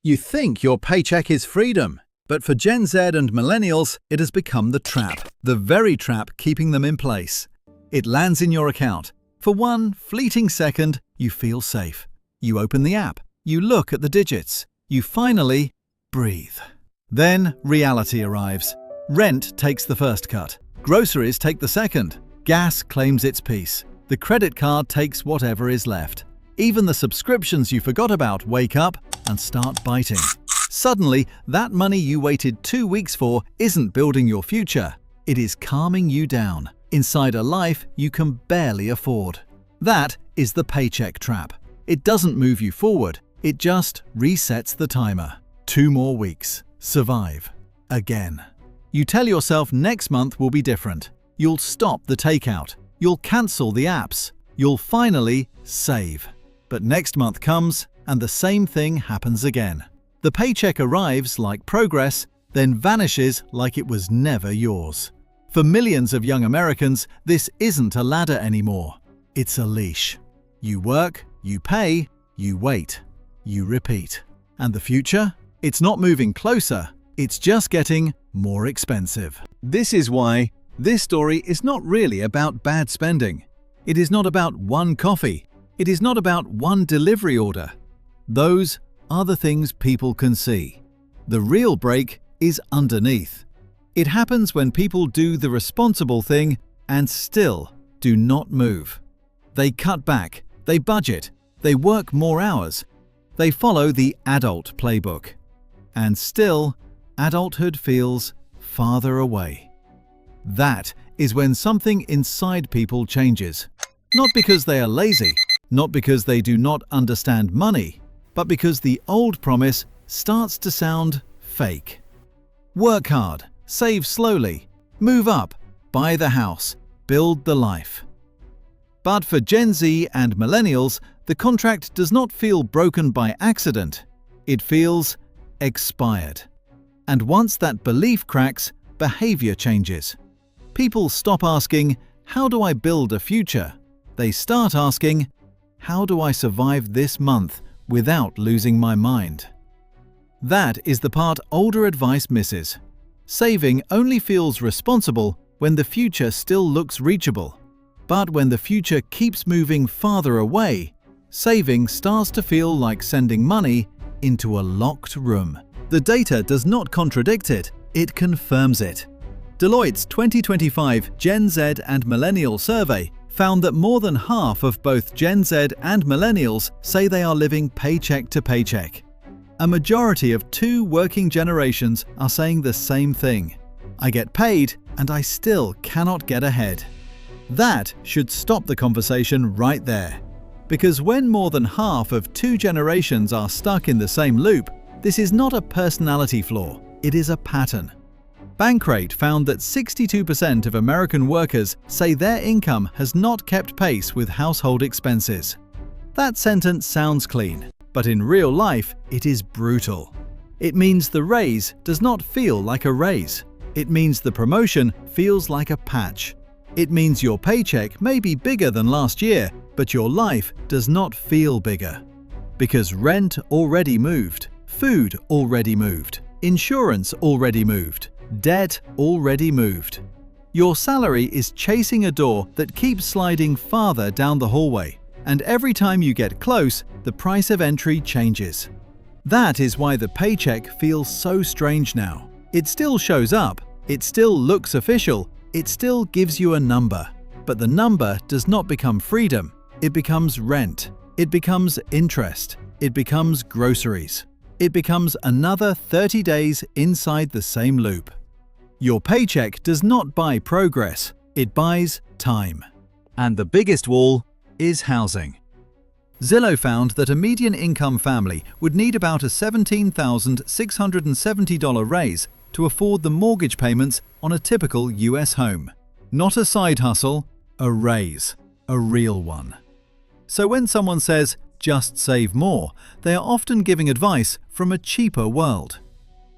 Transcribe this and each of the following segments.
You think your paycheck is freedom, but for Gen Z and Millennials, it has become the trap, the very trap keeping them in place. It lands in your account. For one fleeting second, you feel safe. You open the app, you look at the digits, you finally breathe. Then reality arrives. Rent takes the first cut. Groceries take the second. Gas claims its piece. The credit card takes whatever is left. Even the subscriptions you forgot about wake up and start biting. Suddenly, that money you waited 2 weeks for isn't building your future. It is calming you down inside a life you can barely afford. That is the paycheck trap. It doesn't move you forward. It just resets the timer. 2 more weeks. Survive. Again. You tell yourself next month will be different. You'll stop the takeout. You'll cancel the apps. You'll finally save. But next month comes and the same thing happens again. The paycheck arrives like progress, then vanishes like it was never yours. For millions of young Americans, this isn't a ladder anymore. It's a leash. You work, you pay, you wait, you repeat. And the future? It's not moving closer. It's just getting more expensive. This is why this story is not really about bad spending. It is not about one coffee. It is not about one delivery order. Those are the things people can see. The real break is underneath. It happens when people do the responsible thing and still do not move. They cut back, they budget, they work more hours, they follow the adult playbook. And still, adulthood feels farther away. That is when something inside people changes. Not because they are lazy, not because they do not understand money, but because the old promise starts to sound fake. Work hard, save slowly, move up, buy the house, build the life. But for Gen Z and Millennials, the contract does not feel broken by accident. It feels expired. And once that belief cracks, behavior changes. People stop asking, "How do I build a future?" They start asking, "How do I survive this month without losing my mind?" That is the part older advice misses. Saving only feels responsible when the future still looks reachable. But when the future keeps moving farther away, saving starts to feel like sending money into a locked room. The data does not contradict it, it confirms it. Deloitte's 2025 Gen Z and Millennial survey found that more than half of both Gen Z and Millennials say they are living paycheck to paycheck. A majority of 2 working generations are saying the same thing. I get paid and I still cannot get ahead. That should stop the conversation right there. Because when more than half of 2 generations are stuck in the same loop, this is not a personality flaw, it is a pattern. Bankrate found that 62% of American workers say their income has not kept pace with household expenses. That sentence sounds clean, but in real life, it is brutal. It means the raise does not feel like a raise. It means the promotion feels like a patch. It means your paycheck may be bigger than last year, but your life does not feel bigger. Because rent already moved, food already moved, insurance already moved, debt already moved. Your salary is chasing a door that keeps sliding farther down the hallway, and every time you get close, the price of entry changes. That is why the paycheck feels so strange now. It still shows up, it still looks official, it still gives you a number. But the number does not become freedom, it becomes rent, it becomes interest, it becomes groceries. It becomes another 30 days inside the same loop. Your paycheck does not buy progress, it buys time. And the biggest wall is housing. Zillow found that a median income family would need about a $17,670 raise to afford the mortgage payments on a typical US home. Not a side hustle, a raise, a real one. So when someone says, "Just save more," they are often giving advice from a cheaper world.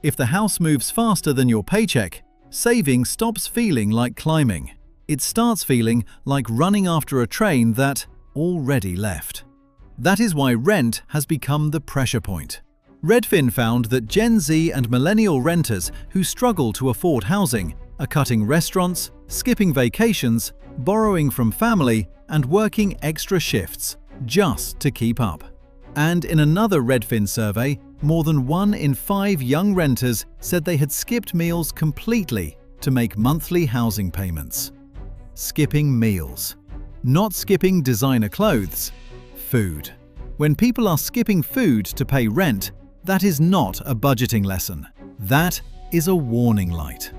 If the house moves faster than your paycheck, saving stops feeling like climbing. It starts feeling like running after a train that already left. That is why rent has become the pressure point. Redfin found that Gen Z and millennial renters who struggle to afford housing are cutting restaurants, skipping vacations, borrowing from family, and working extra shifts just to keep up. And in another Redfin survey, more than 1 in 5 young renters said they had skipped meals completely to make monthly housing payments. Skipping meals. Not skipping designer clothes. Food. When people are skipping food to pay rent, that is not a budgeting lesson. That is a warning light.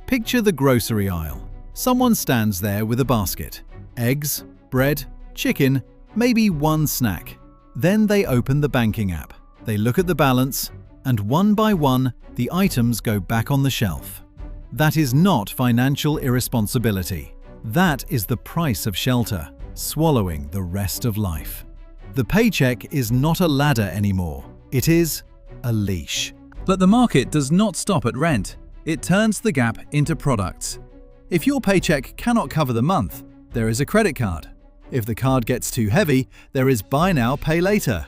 Picture the grocery aisle. Someone stands there with a basket. Eggs, bread, chicken, maybe one snack. Then they open the banking app. They look at the balance, and one by one, the items go back on the shelf. That is not financial irresponsibility. That is the price of shelter, swallowing the rest of life. The paycheck is not a ladder anymore. It is a leash. But the market does not stop at rent. It turns the gap into products. If your paycheck cannot cover the month, there is a credit card. If the card gets too heavy, there is buy now, pay later.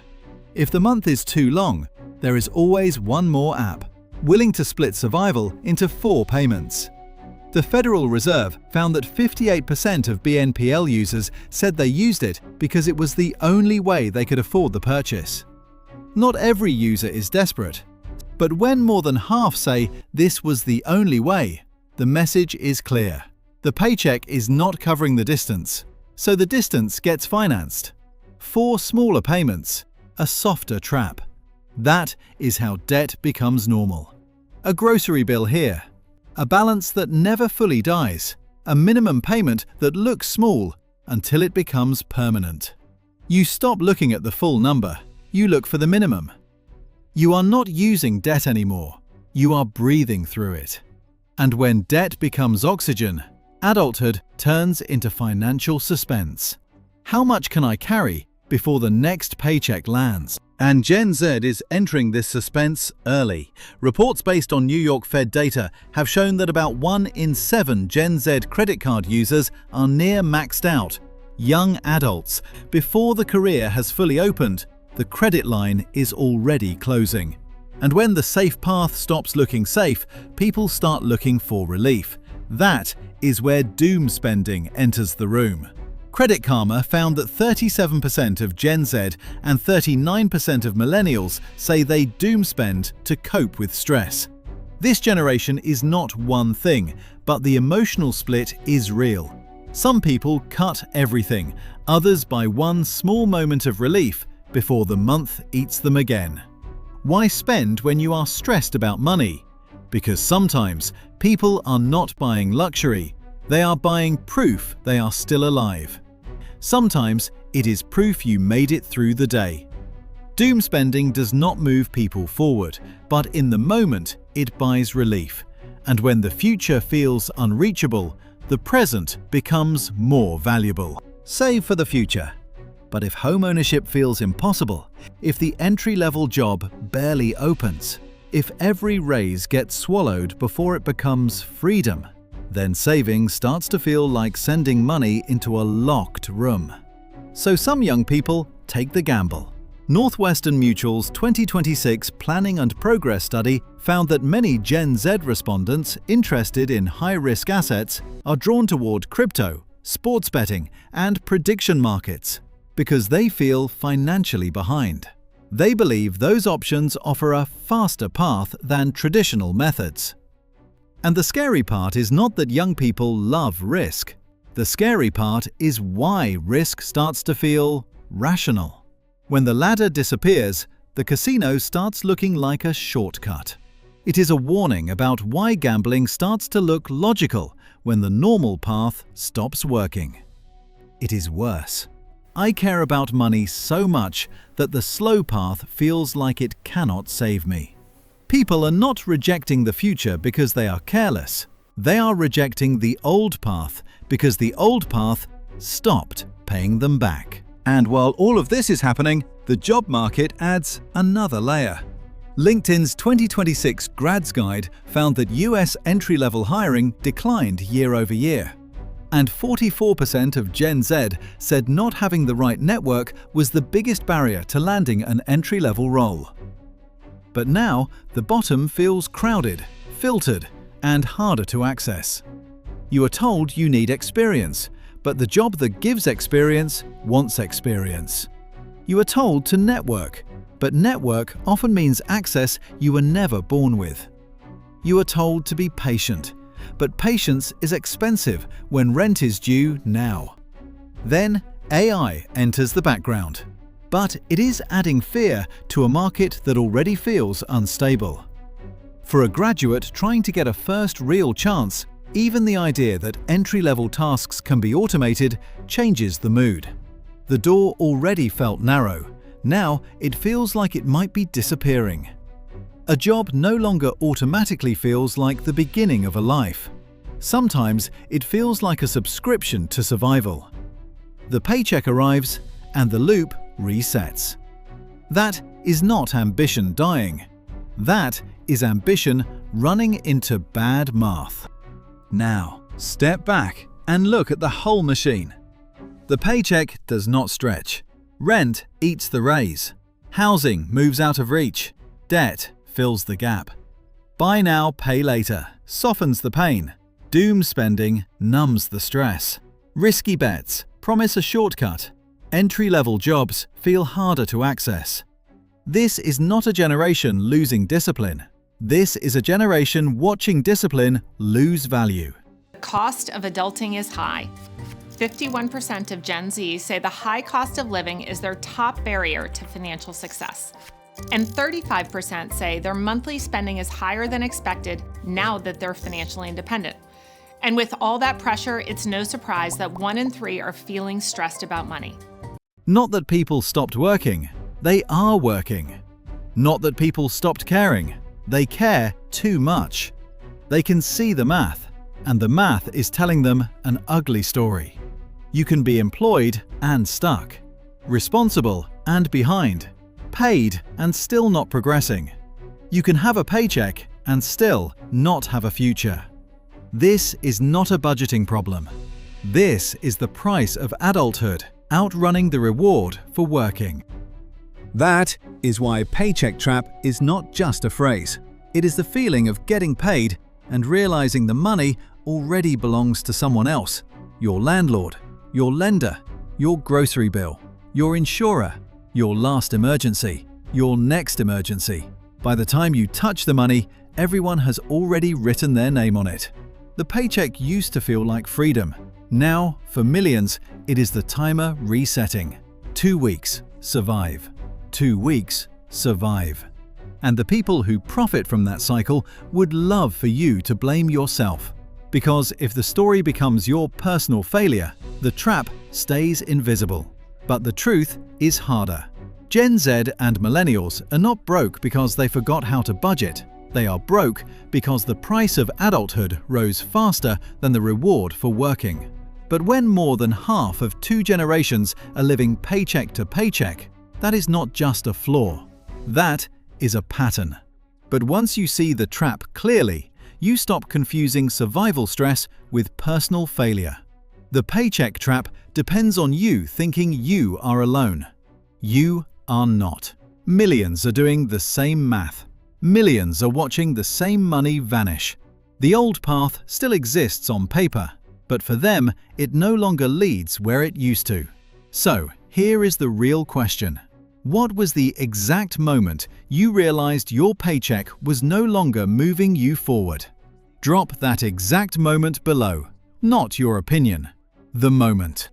If the month is too long, there is always one more app, willing to split survival into 4 payments. The Federal Reserve found that 58% of BNPL users said they used it because it was the only way they could afford the purchase. Not every user is desperate, but when more than half say this was the only way, the message is clear. The paycheck is not covering the distance, so the distance gets financed. 4 smaller payments, a softer trap. That is how debt becomes normal. A grocery bill here, a balance that never fully dies, a minimum payment that looks small until it becomes permanent. You stop looking at the full number, you look for the minimum. You are not using debt anymore, you are breathing through it. And when debt becomes oxygen, adulthood turns into financial suspense. How much can I carry before the next paycheck lands? And Gen Z is entering this suspense early. Reports based on New York Fed data have shown that about 1 in 7 Gen Z credit card users are near maxed out. Young adults. Before the career has fully opened, the credit line is already closing. And when the safe path stops looking safe, people start looking for relief. That is where doom spending enters the room. Credit Karma found that 37% of Gen Z and 39% of millennials say they doom spend to cope with stress. This generation is not one thing, but the emotional split is real. Some people cut everything, others buy one small moment of relief before the month eats them again. Why spend when you are stressed about money? Because sometimes people are not buying luxury, they are buying proof they are still alive. Sometimes it is proof you made it through the day. Doom spending does not move people forward, but in the moment it buys relief. And when the future feels unreachable, the present becomes more valuable. Save for the future. But if home ownership feels impossible, if the entry-level job barely opens, if every raise gets swallowed before it becomes freedom, then saving starts to feel like sending money into a locked room. So some young people take the gamble. Northwestern Mutual's 2026 Planning and Progress study found that many Gen Z respondents interested in high-risk assets are drawn toward crypto, sports betting, and prediction markets because they feel financially behind. They believe those options offer a faster path than traditional methods. And the scary part is not that young people love risk. The scary part is why risk starts to feel rational. When the ladder disappears, the casino starts looking like a shortcut. It is a warning about why gambling starts to look logical when the normal path stops working. It is worse. I care about money so much that the slow path feels like it cannot save me. People are not rejecting the future because they are careless. They are rejecting the old path because the old path stopped paying them back. And while all of this is happening, the job market adds another layer. LinkedIn's 2026 Grads Guide found that US entry-level hiring declined year over year. And 44% of Gen Z said not having the right network was the biggest barrier to landing an entry-level role. But now, the bottom feels crowded, filtered, and harder to access. You are told you need experience, but the job that gives experience wants experience. You are told to network, but network often means access you were never born with. You are told to be patient, but patience is expensive when rent is due now. Then AI enters the background, but it is adding fear to a market that already feels unstable. For a graduate trying to get a first real chance, even the idea that entry-level tasks can be automated changes the mood. The door already felt narrow. Now it feels like it might be disappearing. A job no longer automatically feels like the beginning of a life. Sometimes it feels like a subscription to survival. The paycheck arrives and the loop resets. That is not ambition dying. That is ambition running into bad math. Now, step back and look at the whole machine. The paycheck does not stretch. Rent eats the raise. Housing moves out of reach. Debt fills the gap. Buy now, pay later softens the pain. Doom spending numbs the stress. Risky bets promise a shortcut. Entry-level jobs feel harder to access. This is not a generation losing discipline. This is a generation watching discipline lose value. The cost of adulting is high. 51% of Gen Z say the high cost of living is their top barrier to financial success. And 35% say their monthly spending is higher than expected now that they're financially independent. And with all that pressure, it's no surprise that 1 in 3 are feeling stressed about money. Not that people stopped working, they are working. Not that people stopped caring, they care too much. They can see the math, and the math is telling them an ugly story. You can be employed and stuck, responsible and behind, paid and still not progressing. You can have a paycheck and still not have a future. This is not a budgeting problem. This is the price of adulthood, outrunning the reward for working. That is why paycheck trap is not just a phrase. It is the feeling of getting paid and realizing the money already belongs to someone else. Your landlord, your lender, your grocery bill, your insurer, your last emergency, your next emergency. By the time you touch the money, everyone has already written their name on it. The paycheck used to feel like freedom. Now, for millions, it is the timer resetting. 2 weeks, survive. 2 weeks, survive. And the people who profit from that cycle would love for you to blame yourself. Because if the story becomes your personal failure, the trap stays invisible. But the truth is harder. Gen Z and Millennials are not broke because they forgot how to budget. They are broke because the price of adulthood rose faster than the reward for working. But when more than half of 2 generations are living paycheck to paycheck, that is not just a flaw. That is a pattern. But once you see the trap clearly, you stop confusing survival stress with personal failure. The paycheck trap depends on you thinking you are alone. You are not. Millions are doing the same math. Millions are watching the same money vanish. The old path still exists on paper, but for them, it no longer leads where it used to. So, here is the real question. What was the exact moment you realized your paycheck was no longer moving you forward? Drop that exact moment below. Not your opinion. The moment.